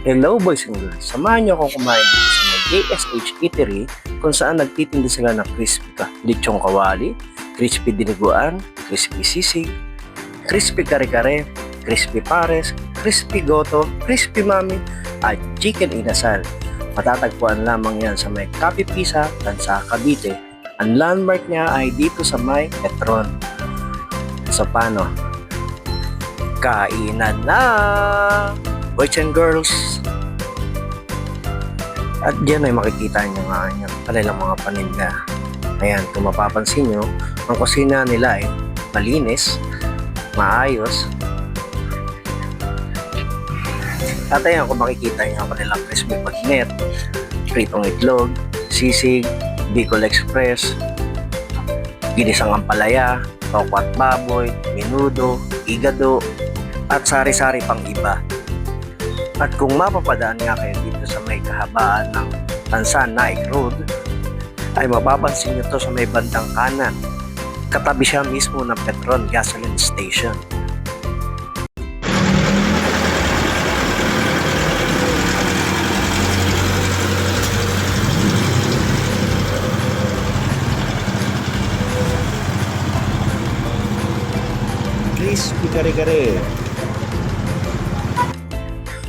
Hello boys and girls, samahan niyo akong kumain dito sa may JSH Eatery kung saan nagtitinda sila ng crispy lechong kawali, crispy diniguan, crispy sisig, crispy kare-kare, crispy pares, crispy goto, crispy mami, at chicken inasal. Matatagpuan lamang yan sa may Cafe Pisa, Tansa, Cavite. Ang landmark niya ay dito sa may Petron. So paano? Kainan na! Boys and girls! At diyan ay makikita nyo nga yung kanilang mga paninda. Ayan, kung mapapansin nyo, ang kusina nila ay malinis, maayos. At ayan, kung makikita nyo ang kanilang crispy bagnet, pritong itlog, sisig, Bicol Express, ginisang ampalaya, toko at baboy, menudo, igado, at sari-sari pang iba. At kung mapapadaan nga kayo dito sa may kahabaan ng Tansan Naik Road, ay mapapansin nyo to sa may bandang kanan. Katabi siya mismo ng Petron Gasoline Station. Crispy kare-kare.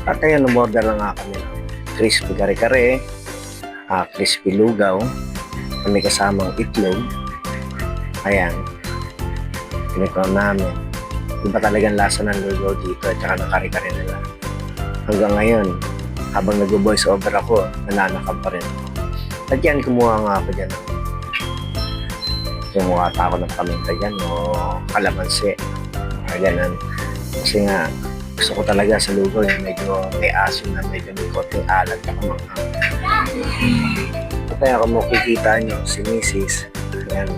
At ayan, umorder na nga kami ng crispy kare-kare, crispy lugaw, may kasamang itlog. Ayan, tinikman namin. Iba talagang lasa ng lugaw dito at saka ng kare-kare nila. Hanggang ngayon, habang nag-voice over ako, nananakam pa rin ako. At yan, kumuha nga ako dyan. Kumuha ako ng paminta dyan o kalamansi. Ganun. Kasi nga, gusto ko talaga sa lugaw yung medyo may asim na medyo may konting alat at manghang. Kaya kung makikita nyo si Mrs. Yan,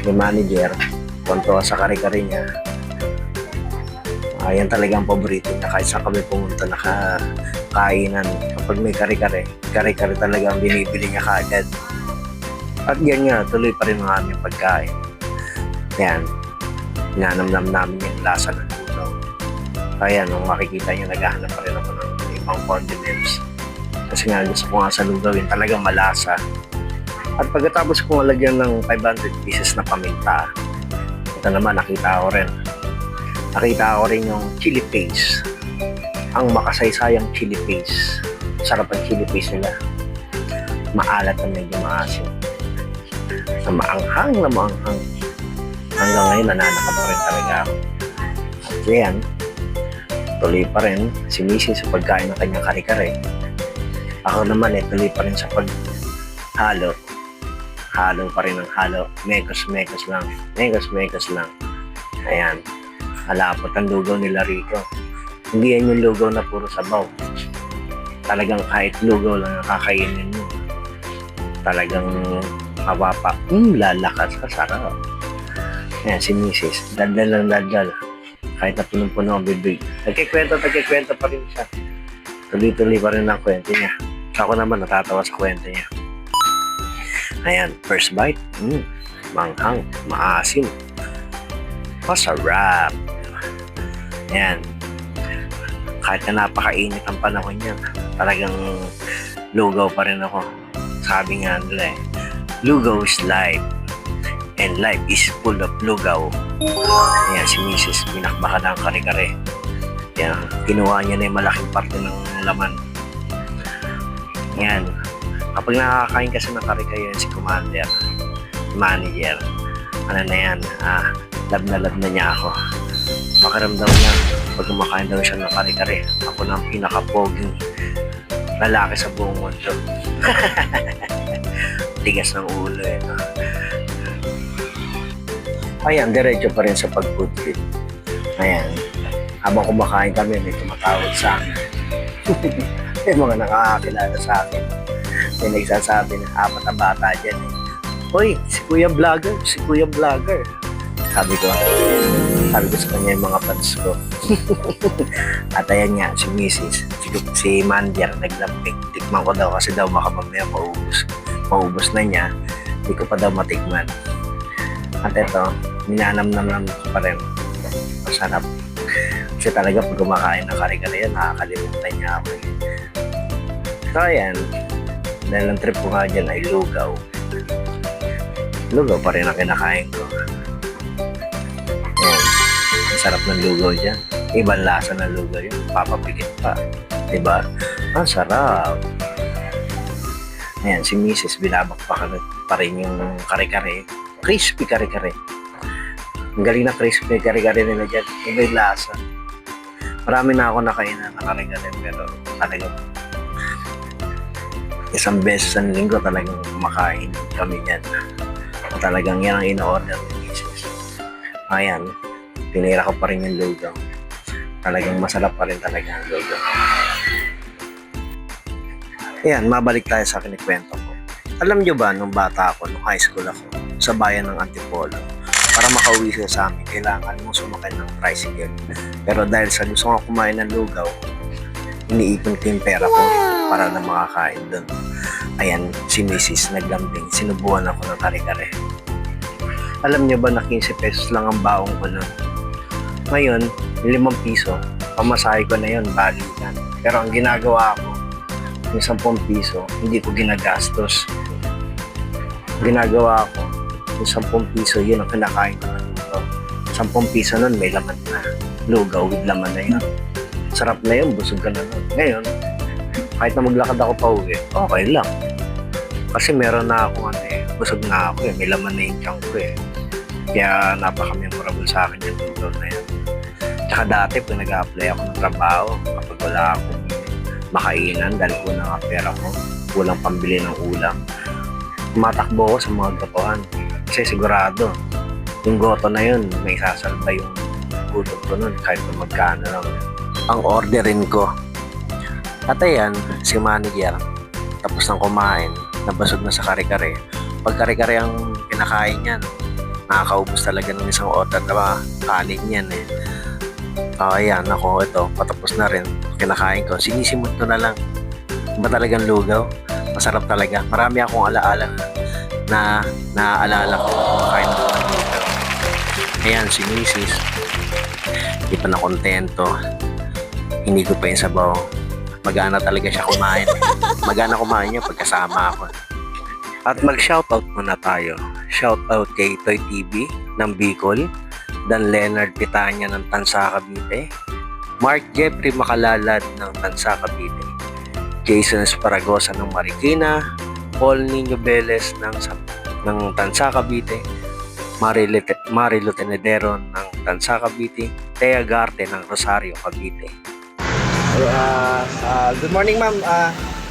yung manager, konto sa kare-kare niya. Yan talaga ang paborito niya kahit saan kami pumunta nakakainan. Kapag may kare-kare, kare-kare talaga ang binibili niya kaagad. At yan nga, tuloy pa rin ang aming pagkain. Yan, nanamnam namin yung lasa ng lugaw. Kaya nung makikita nyo, naghahanap pa rin ako ng ibang condiments. Kasi nga gusto ko nga sa lugaw yun talagang malasa. At pagkatapos kong lagyan ng 500 pieces na paminta, ito naman nakita ko rin. Nakita ko rin yung chili paste. Ang makasaysayang chili paste. Sarap ang chili paste nila. Maalat na medyo maasim. Na maanghang na maanghang. Hanggang ngayon nananakap pa rin talaga ako. At yan, tuloy pa rin si Mrs. sa pagkain ng kanyang kare-kare. Ako naman tuloy pa rin sa paghalo. Halo pa rin ang halo. Mekos-mekos lang. Mekos-mekos lang. Ayan. Halapot ang lugaw nila rito. Hindi yan yung lugaw na puro sabaw. Talagang kahit lugaw lang nakakainin mo. Talagang mapapa. Lalakas ka, sarap. Ayan, si Mrs. Daldal lang daldal. Kahit na punong-puno ang bibig. Nagkikwento pa rin siya. Tuloy-tuloy pa rin ang kwento niya. Ako naman natatawa sa kwento niya. Ayan, first bite. Manghang, maasim. Masarap. Ayan. Kahit na napakainit ang panahon niya, talagang lugaw pa rin ako. Sabi nga nila lugaw is life. And life is full of lugaw. Ayan, si Mrs. Binakbaka na ang kare-kare. Ayan, kinuha niya na yung malaking parte ng laman. Ayan, kapag nakakain kasi ng kare-kare si Commander, manager, ano na yan, love na niya ako. Pakiramdam niya, pag kumakain daw siya ng kare-kare, ako na ang pinaka-poging lalaki sa buong mundo. Tigas ng ulo no? Ayan, diretso pa rin sa pag-food trip. Ayan, habang kumakain kami, may tumatawag sa amin. May mga nakakakilala sa akin. May nagsasabi na 4 na bata dyan Hoy, si Kuya Vlogger, si Kuya Vlogger. Sabi ko sa kanya yung mga fans ko. At ayan nga, si Mrs. Si Manager, naglambing. Tikman ko daw kasi daw baka mamaya maubos na niya. Hindi ko pa daw matikman. At ito, minanam-nam ko pa rin. Masarap. Kasi talaga pag kumakain ng kare-kare yan, nakakalimutan niya ako. So ayan, dahil ang trip ko nga dyan ay lugaw. Lugaw pa rin ang kinakain ko. Ayan, ang sarap ng lugaw dyan. Ibang lasa ng lugaw yun, papapikit pa. Diba? Ang sarap. Ayan, si Mrs. binabakpakan pa rin yung kare-kare. Crispy kare-kare. Ang galing na crispy kare-kare nila dyan. Iba yung lasa. Marami na ako nakainan na kare-kare pero talagang isang beses sa linggo talagang kumakain kami niyan. Talagang yan ang in-order ni Mrs. Ayan, pinira ko pa rin yung lugaw. Talagang masarap pa rin talaga ang lugaw. Ayan, mabalik tayo sa kinikwento ko. Alam nyo ba, nung bata ako, nung high school ako, sa bayan ng Antipolo, para makauwi siya sa amin, kailangan mong sumakay ng tricycle. Pero dahil sa gusto ko kumain ng lugaw, iniipon ko yung pera ko para na makakain doon. Ayan, si Mrs. naglambing, sinubuan ako ng kare-kare. Alam nyo ba na 15 pesos lang ang baong ko nun? Ngayon, 5 piso, pamasahe ko na yun, balikan. Pero ang ginagawa ko, yung 10 piso, hindi ko ginagastos. Ginagawa ko, yung 10 piso, yun ang kinakain ko ng lugaw. 10 piso nun, may laman na. Lugaw with laman na yun. Sarap na yun, busog ka na nun. Ngayon, kahit na maglakad ako pa uwi, okay lang. Kasi meron na ako busog na ako may laman na yung chunk ko Kaya napaka-memorable sa akin yung lugaw na yun. Tsaka dati, pag nag-a-apply ako ng trabaho, kapag wala akong makainan dahil kulang ang pera ko, kulang pambili ng ulam, tumatakbo ko sa mga gotohan. Kasi sigurado, yung goto na yun, may sasalba yung gutom ko nun kahit kung magkano lang. Ang orderin ko. At ayan, si manager, tapos nang kumain, nabasog na sa kare-kare. Pag kare-kare ang kinakain niyan, nakakaubos talaga ng isang order na kanin yan ayan, ako ito, patapos na rin. Kinakain ko, sinisimot ko na lang. Ba talagang lugaw? Masarap talaga. Marami akong alaala na naaalala ko kumakain doon ng lugaw. Ayan, si Mrs. Hindi pa na kontento. Hindi ko pa yung sabaw. Magana talaga siya kumain. Magana kumain niya pagkasama ako. At mag-shoutout muna tayo. Shoutout kay Toy TV ng Bicol, Dan Leonard Pitanya ng Tansa Cavite, Mark Jeffrey Makalalad ng Tansa Cavite, Jason Esparagosa ng Marikina, Paul Nino Velez ng Tansa Cavite, Marilu Tenedero ng Tansa Cavite, Thea Garte ng Rosario Cavite. Good morning ma'am.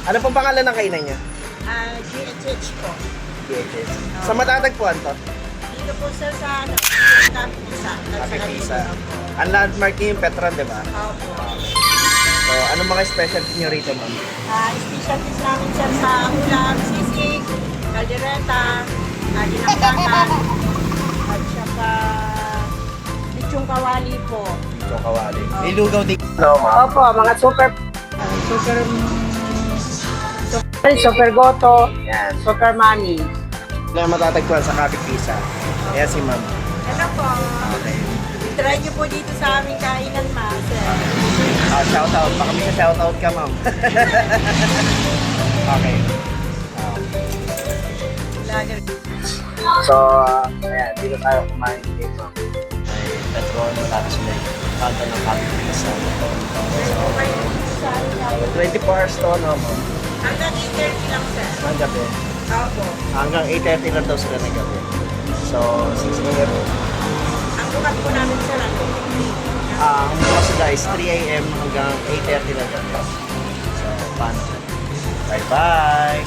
Ano pong pangalan ng kainan niya? GHH po. GHS. Sa matatagpuan to? Dito po sir sa Kapitisa. Ang landmark niyo yung Petron, di ba? Opo. So, anong mga specialty niyo rito, ma'am? Specialties namin sir sa ulam, sisig, kaldereta, dinakdakan, at saka lechong kawali po. Ito, kawali. Nilugaw din. No, ma'am. Opo, mga super goto, Yan. super mani. Na matatagpuan sa Kapitisa. Ayan si ma'am. Ano po? Okay. Try niyo po dito sa aming kainan ma, sir. Shoutout. Baka may shoutout ka, ma'am. Okay. Lager. So, ayan. Dito tayo kumain dito. May Petron, tapos may kanta ng Kapitisa. So, 24 hours to, no, ma'am? Hanggang 8:30 lang sir. Ang gabi. Opo. Hanggang 8:30 lang daw sila ng gabi. So, 6 a.m. Ang bukas po namin sir, Ang bukas guys, 3 a.m. hanggang 8:30 lang gabi. So, paano? Bye-bye!